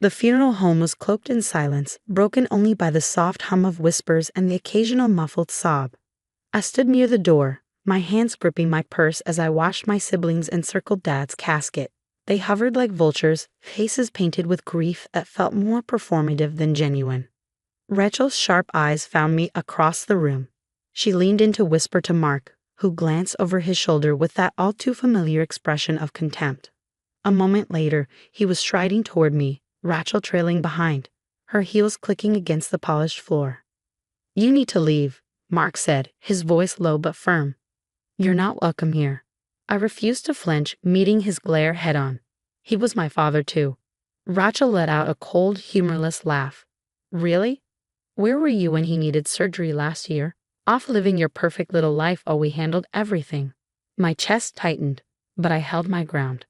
The funeral home was cloaked in silence, broken only by the soft hum of whispers and the occasional muffled sob. I stood near the door, my hands gripping my purse as I watched my siblings encircle Dad's casket. They hovered like vultures, faces painted with grief that felt more performative than genuine. Rachel's sharp eyes found me across the room. She leaned in to whisper to Mark, who glanced over his shoulder with that all too familiar expression of contempt. A moment later, he was striding toward me, Rachel trailing behind, her heels clicking against the polished floor. "You need to leave," Mark said, his voice low but firm. "You're not welcome here." I refused to flinch, meeting his glare head-on. He was my father, too. Rachel let out a cold, humorless laugh. "Really? Where were you when he needed surgery last year? Off living your perfect little life while we handled everything." My chest tightened, but I held my ground.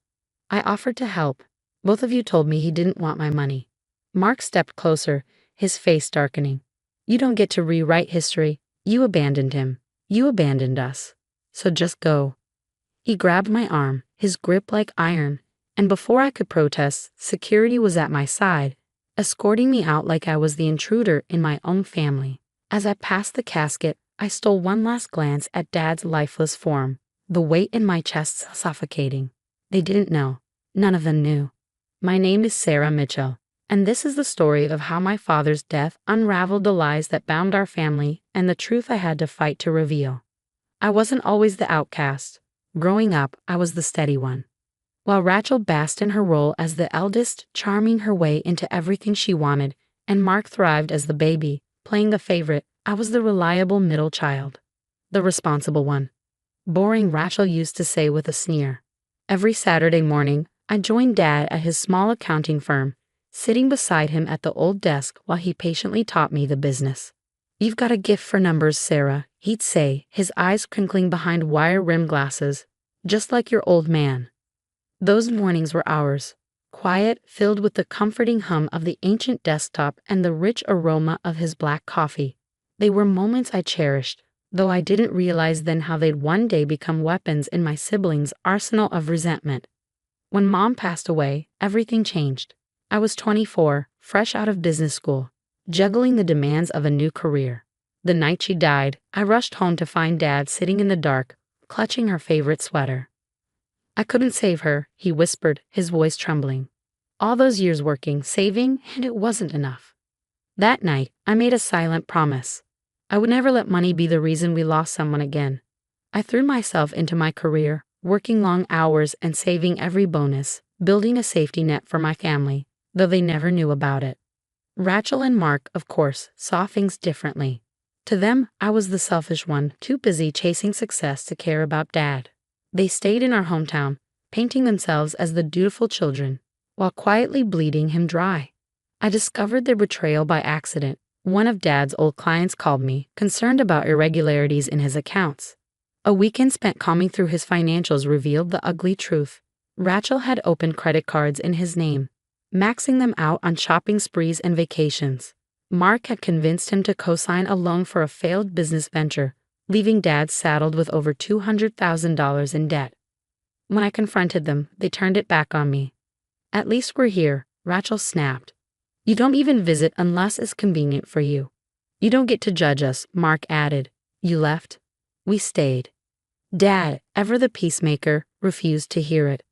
"I offered to help. Both of you told me he didn't want my money." Mark stepped closer, his face darkening. "You don't get to rewrite history. You abandoned him. You abandoned us. So just go." He grabbed my arm, his grip like iron, and before I could protest, security was at my side, escorting me out like I was the intruder in my own family. As I passed the casket, I stole one last glance at Dad's lifeless form, the weight in my chest suffocating. They didn't know. None of them knew. My name is Sarah Mitchell, and this is the story of how my father's death unraveled the lies that bound our family and the truth I had to fight to reveal. I wasn't always the outcast. Growing up, I was the steady one. While Rachel basked in her role as the eldest, charming her way into everything she wanted, and Mark thrived as the baby, playing the favorite, I was the reliable middle child. The responsible one. Boring, Rachel used to say with a sneer. Every Saturday morning, I joined Dad at his small accounting firm, sitting beside him at the old desk while he patiently taught me the business. "You've got a gift for numbers, Sarah," he'd say, his eyes crinkling behind wire-rimmed glasses, "just like your old man." Those mornings were ours, quiet, filled with the comforting hum of the ancient desktop and the rich aroma of his black coffee. They were moments I cherished, though I didn't realize then how they'd one day become weapons in my siblings' arsenal of resentment. When Mom passed away, everything changed. I was 24, fresh out of business school, juggling the demands of a new career. The night she died, I rushed home to find Dad sitting in the dark, clutching her favorite sweater. "I couldn't save her," he whispered, his voice trembling. "All those years working, saving, and it wasn't enough." That night, I made a silent promise. I would never let money be the reason we lost someone again. I threw myself into my career, working long hours and saving every bonus, building a safety net for my family, though they never knew about it. Rachel and Mark, of course, saw things differently. To them, I was the selfish one, too busy chasing success to care about Dad. They stayed in our hometown, painting themselves as the dutiful children, while quietly bleeding him dry. I discovered their betrayal by accident. One of Dad's old clients called me, concerned about irregularities in his accounts. A weekend spent combing through his financials revealed the ugly truth. Rachel had opened credit cards in his name, maxing them out on shopping sprees and vacations. Mark had convinced him to co-sign a loan for a failed business venture, leaving Dad saddled with over $200,000 in debt. When I confronted them, they turned it back on me. "At least we're here," Rachel snapped. "You don't even visit unless it's convenient for you." "You don't get to judge us," Mark added. "You left. We stayed." Dad, ever the peacemaker, refused to hear it.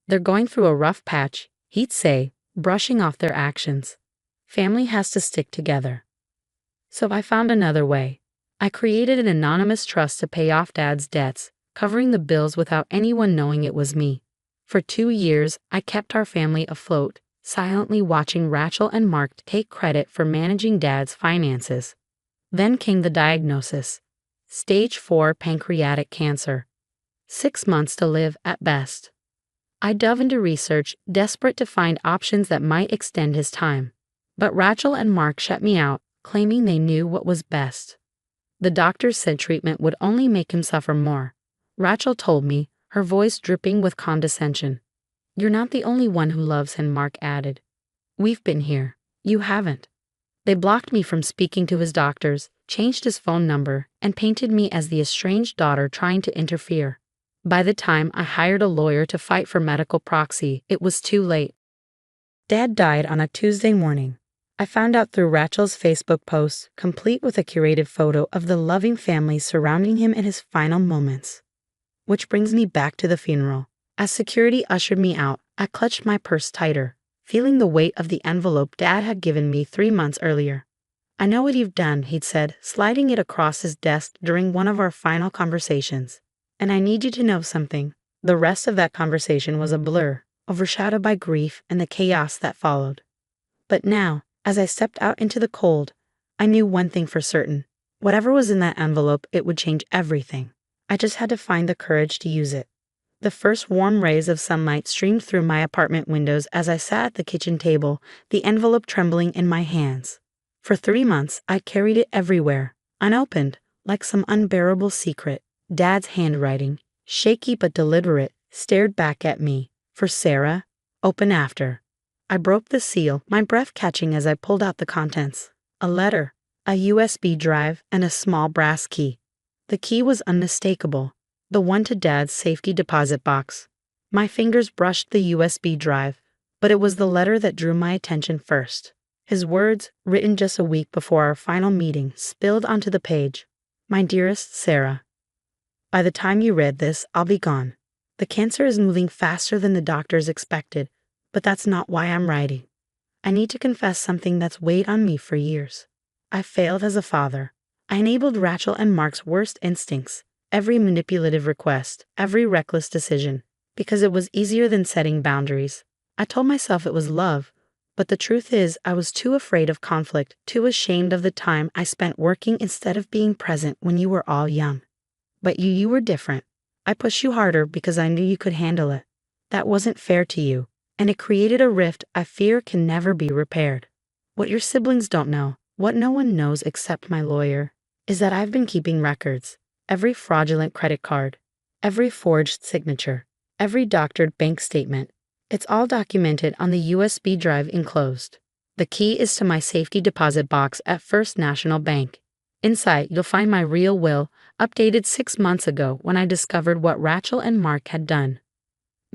"They're going through a rough patch," he'd say, brushing off their actions. "Family has to stick together." So I found another way. I created an anonymous trust to pay off Dad's debts, covering the bills without anyone knowing it was me. For 2 years, I kept our family afloat, silently watching Rachel and Mark take credit for managing Dad's finances. Then came the diagnosis. Stage 4 pancreatic cancer. 6 months to live at best. I dove into research, desperate to find options that might extend his time. But Rachel and Mark shut me out, claiming they knew what was best. The doctors said treatment would only make him suffer more. Rachel told me, her voice dripping with condescension. "You're not the only one who loves him," Mark added. "We've been here. You haven't." They blocked me from speaking to his doctors, changed his phone number, and painted me as the estranged daughter trying to interfere. By the time I hired a lawyer to fight for medical proxy, it was too late. Dad died on a Tuesday morning. I found out through Rachel's Facebook post, complete with a curated photo of the loving family surrounding him in his final moments. Which brings me back to the funeral. As security ushered me out, I clutched my purse tighter, feeling the weight of the envelope Dad had given me 3 months earlier. "I know what you've done," he'd said, sliding it across his desk during one of our final conversations. "And I need you to know something." The rest of that conversation was a blur, overshadowed by grief and the chaos that followed. But now, as I stepped out into the cold, I knew one thing for certain. Whatever was in that envelope, it would change everything. I just had to find the courage to use it. The first warm rays of sunlight streamed through my apartment windows as I sat at the kitchen table, the envelope trembling in my hands. For 3 months, I carried it everywhere, unopened, like some unbearable secret. Dad's handwriting, shaky but deliberate, stared back at me. "For Sarah, open after." I broke the seal, my breath catching as I pulled out the contents. A letter, a USB drive, and a small brass key. The key was unmistakable, the one to Dad's safety deposit box. My fingers brushed the USB drive, but it was the letter that drew my attention first. His words, written just a week before our final meeting, spilled onto the page. "My dearest Sarah, by the time you read this, I'll be gone. The cancer is moving faster than the doctors expected, but that's not why I'm writing. I need to confess something that's weighed on me for years. I failed as a father. I enabled Rachel and Mark's worst instincts, every manipulative request, every reckless decision, because it was easier than setting boundaries. I told myself it was love, but the truth is I was too afraid of conflict, too ashamed of the time I spent working instead of being present when you were all young. But you were different. I pushed you harder because I knew you could handle it. That wasn't fair to you, and it created a rift I fear can never be repaired. What your siblings don't know, what no one knows except my lawyer, is that I've been keeping records. Every fraudulent credit card, every forged signature, every doctored bank statement. It's all documented on the USB drive enclosed. The key is to my safety deposit box at First National Bank. Inside, you'll find my real will, updated 6 months ago when I discovered what Rachel and Mark had done.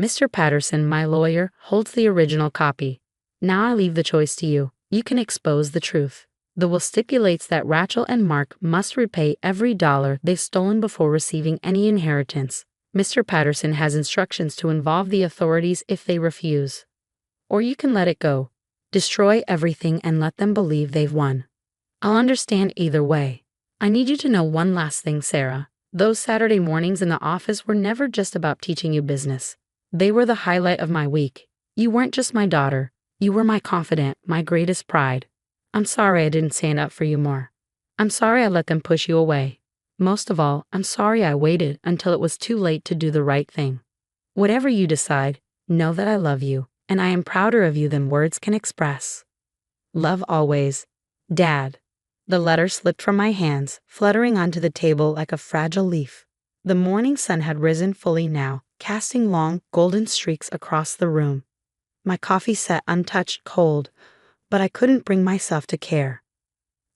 Mr. Patterson, my lawyer, holds the original copy. Now I leave the choice to you. You can expose the truth. The will stipulates that Rachel and Mark must repay every dollar they've stolen before receiving any inheritance. Mr. Patterson has instructions to involve the authorities if they refuse. Or you can let it go. Destroy everything and let them believe they've won. I'll understand either way. I need you to know one last thing, Sarah. Those Saturday mornings in the office were never just about teaching you business. They were the highlight of my week. You weren't just my daughter. You were my confidant, my greatest pride. I'm sorry I didn't stand up for you more. I'm sorry I let them push you away. Most of all, I'm sorry I waited until it was too late to do the right thing. Whatever you decide, know that I love you, and I am prouder of you than words can express. Love always, Dad. The letter slipped from my hands, fluttering onto the table like a fragile leaf. The morning sun had risen fully now, casting long, golden streaks across the room. My coffee sat untouched cold, but I couldn't bring myself to care.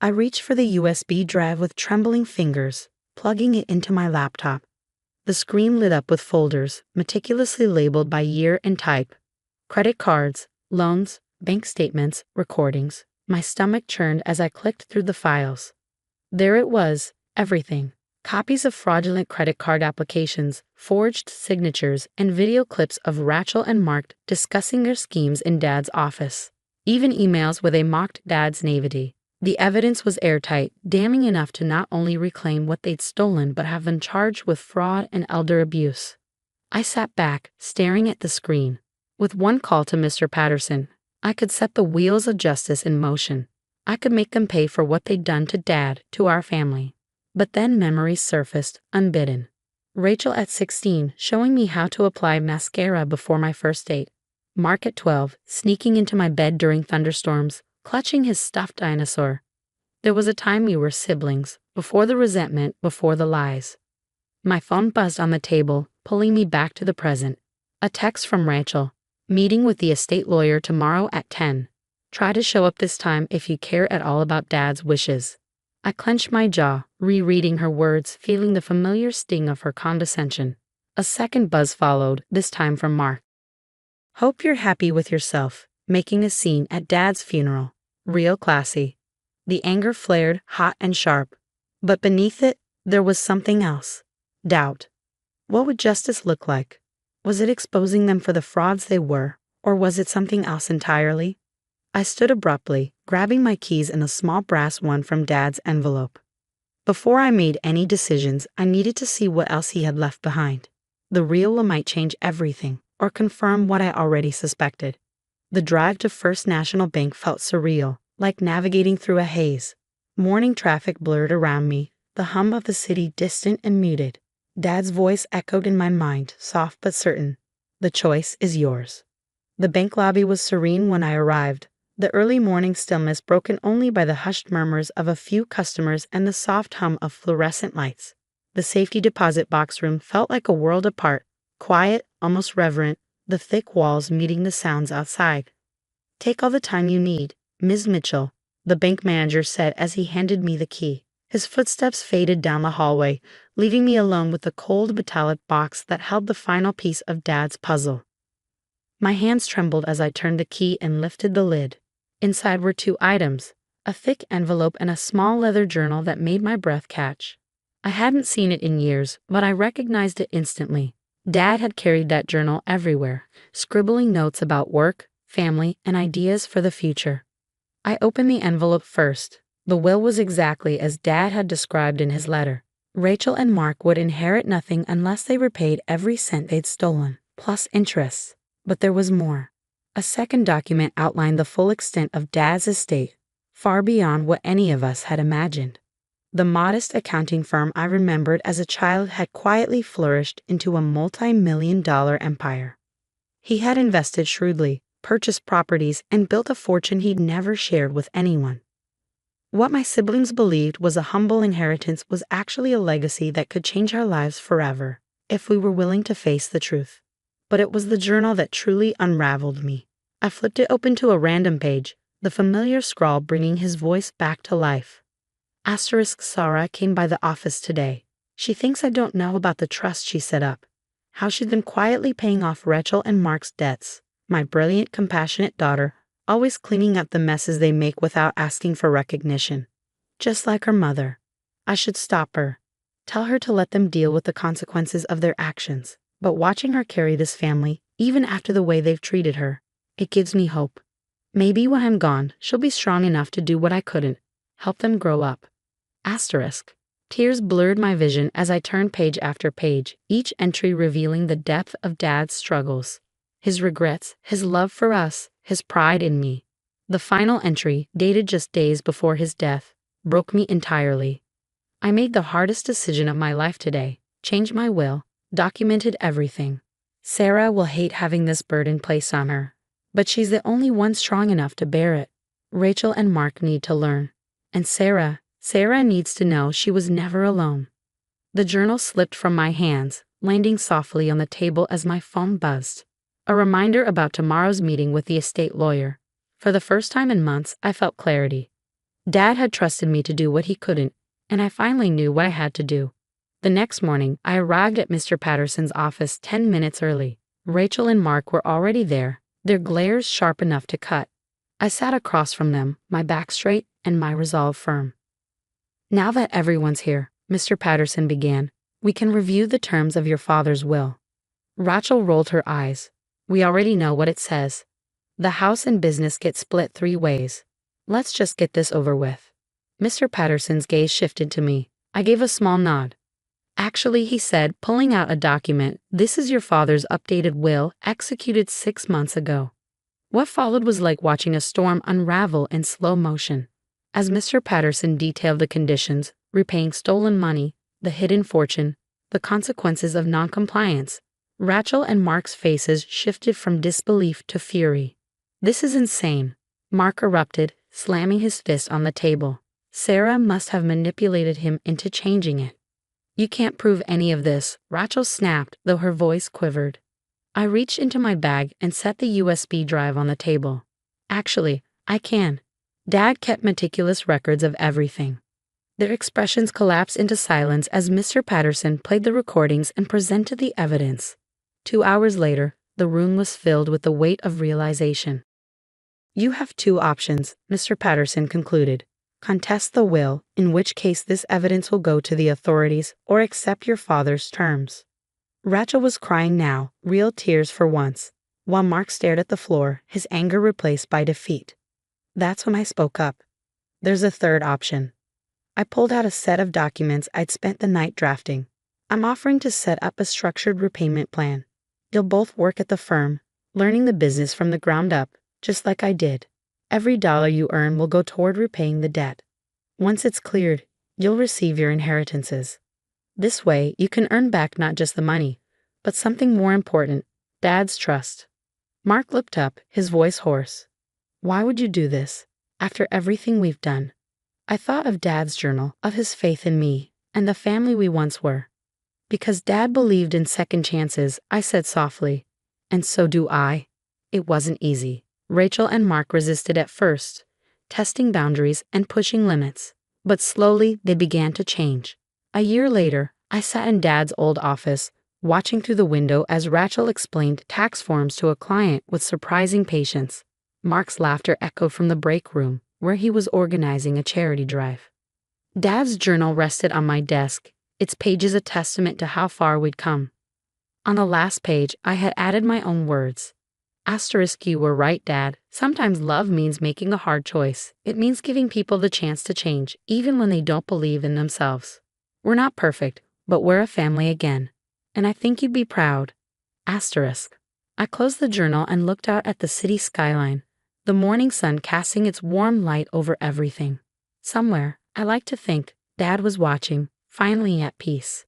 I reached for the USB drive with trembling fingers, plugging it into my laptop. The screen lit up with folders, meticulously labeled by year and type. Credit cards, loans, bank statements, recordings. My stomach churned as I clicked through the files. There it was, everything. Copies of fraudulent credit card applications, forged signatures, and video clips of Rachel and Mark discussing their schemes in Dad's office. Even emails where they mocked Dad's naivety. The evidence was airtight, damning enough to not only reclaim what they'd stolen but have been charged with fraud and elder abuse. I sat back, staring at the screen. With one call to Mr. Patterson, I could set the wheels of justice in motion. I could make them pay for what they'd done to Dad, to our family. But then memories surfaced, unbidden. Rachel at 16, showing me how to apply mascara before my first date. Mark at 12, sneaking into my bed during thunderstorms, clutching his stuffed dinosaur. There was a time we were siblings, before the resentment, before the lies. My phone buzzed on the table, pulling me back to the present. A text from Rachel. Meeting with the estate lawyer tomorrow at 10. Try to show up this time if you care at all about Dad's wishes. I clenched my jaw, rereading her words, feeling the familiar sting of her condescension. A second buzz followed, this time from Mark. Hope you're happy with yourself. making a scene at Dad's funeral. Real classy. The anger flared, hot and sharp. But beneath it, there was something else. Doubt. What would justice look like? Was it exposing them for the frauds they were, or was it something else entirely? I stood abruptly, grabbing my keys and a small brass one from Dad's envelope. Before I made any decisions, I needed to see what else he had left behind. The real will might change everything, or confirm what I already suspected. The drive to First National Bank felt surreal, like navigating through a haze. Morning traffic blurred around me, the hum of the city distant and muted. Dad's voice echoed in my mind, soft but certain. The choice is yours. The bank lobby was serene when I arrived, the early morning stillness broken only by the hushed murmurs of a few customers and the soft hum of fluorescent lights. The safety deposit box room felt like a world apart, quiet, almost reverent, the thick walls meeting the sounds outside. "Take all the time you need, Ms. Mitchell," the bank manager said as he handed me the key. His footsteps faded down the hallway, leaving me alone with the cold metallic box that held the final piece of Dad's puzzle. My hands trembled as I turned the key and lifted the lid. Inside were two items, a thick envelope and a small leather journal that made my breath catch. I hadn't seen it in years, but I recognized it instantly. Dad had carried that journal everywhere, scribbling notes about work, family, and ideas for the future. I opened the envelope first. The will was exactly as Dad had described in his letter. Rachel and Mark would inherit nothing unless they repaid every cent they'd stolen, plus interest. But there was more. A second document outlined the full extent of Dad's estate, far beyond what any of us had imagined. The modest accounting firm I remembered as a child had quietly flourished into a multi-million-dollar empire. He had invested shrewdly, purchased properties, and built a fortune he'd never shared with anyone. What my siblings believed was a humble inheritance was actually a legacy that could change our lives forever, if we were willing to face the truth. But it was the journal that truly unraveled me. I flipped it open to a random page, the familiar scrawl bringing his voice back to life. Asterisk Sarah came by the office today. She thinks I don't know about the trust she set up, how she's been quietly paying off Rachel and Mark's debts, my brilliant, compassionate daughter, always cleaning up the messes they make without asking for recognition. Just like her mother. I should stop her. Tell her to let them deal with the consequences of their actions. But watching her carry this family, even after the way they've treated her, it gives me hope. Maybe when I'm gone, she'll be strong enough to do what I couldn't, help them grow up. Asterisk. Tears blurred my vision as I turned page after page, each entry revealing the depth of Dad's struggles. His regrets, his love for us, his pride in me. The final entry, dated just days before his death, broke me entirely. I made the hardest decision of my life today, changed my will, documented everything. Sarah will hate having this burden placed on her, but she's the only one strong enough to bear it. Rachel and Mark need to learn. And Sarah needs to know she was never alone. The journal slipped from my hands, landing softly on the table as my phone buzzed. A reminder about tomorrow's meeting with the estate lawyer. For the first time in months, I felt clarity. Dad had trusted me to do what he couldn't, and I finally knew what I had to do. The next morning, I arrived at Mr. Patterson's office 10 minutes early. Rachel and Mark were already there, their glares sharp enough to cut. I sat across from them, my back straight and my resolve firm. "Now that everyone's here," Mr. Patterson began, "we can review the terms of your father's will." Rachel rolled her eyes. "We already know what it says. The house and business get split 3 ways. Let's just get this over with." Mr. Patterson's gaze shifted to me. I gave a small nod. "Actually," he said, pulling out a document, "this is your father's updated will, executed 6 months ago." What followed was like watching a storm unravel in slow motion. As Mr. Patterson detailed the conditions, repaying stolen money, the hidden fortune, the consequences of noncompliance, Rachel and Mark's faces shifted from disbelief to fury. "This is insane," Mark erupted, slamming his fist on the table. "Sarah must have manipulated him into changing it." "You can't prove any of this," Rachel snapped, though her voice quivered. I reached into my bag and set the USB drive on the table. "Actually, I can." Dad kept meticulous records of everything. Their expressions collapsed into silence as Mr. Patterson played the recordings and presented the evidence. 2 hours later, the room was filled with the weight of realization. You have two options, Mr. Patterson concluded. Contest the will, in which case this evidence will go to the authorities, or accept your father's terms. Rachel was crying now, real tears for once, while Mark stared at the floor, his anger replaced by defeat. That's when I spoke up. There's a third option. I pulled out a set of documents I'd spent the night drafting. I'm offering to set up a structured repayment plan. You'll both work at the firm, learning the business from the ground up, just like I did. Every dollar you earn will go toward repaying the debt. Once it's cleared, you'll receive your inheritances. This way, you can earn back not just the money, but something more important, Dad's trust. Mark looked up, his voice hoarse. Why would you do this, after everything we've done? I thought of Dad's journal, of his faith in me, and the family we once were. Because Dad believed in second chances, I said softly. And so do I. It wasn't easy. Rachel and Mark resisted at first, testing boundaries and pushing limits. But slowly, they began to change. A year later, I sat in Dad's old office, watching through the window as Rachel explained tax forms to a client with surprising patience. Mark's laughter echoed from the break room, where he was organizing a charity drive. Dad's journal rested on my desk, its pages a testament to how far we'd come. On the last page, I had added my own words. Asterisk, you were right, Dad. Sometimes love means making a hard choice. It means giving people the chance to change, even when they don't believe in themselves. We're not perfect, but we're a family again. And I think you'd be proud. Asterisk. I closed the journal and looked out at the city skyline, the morning sun casting its warm light over everything. Somewhere, I like to think, Dad was watching, finally at peace.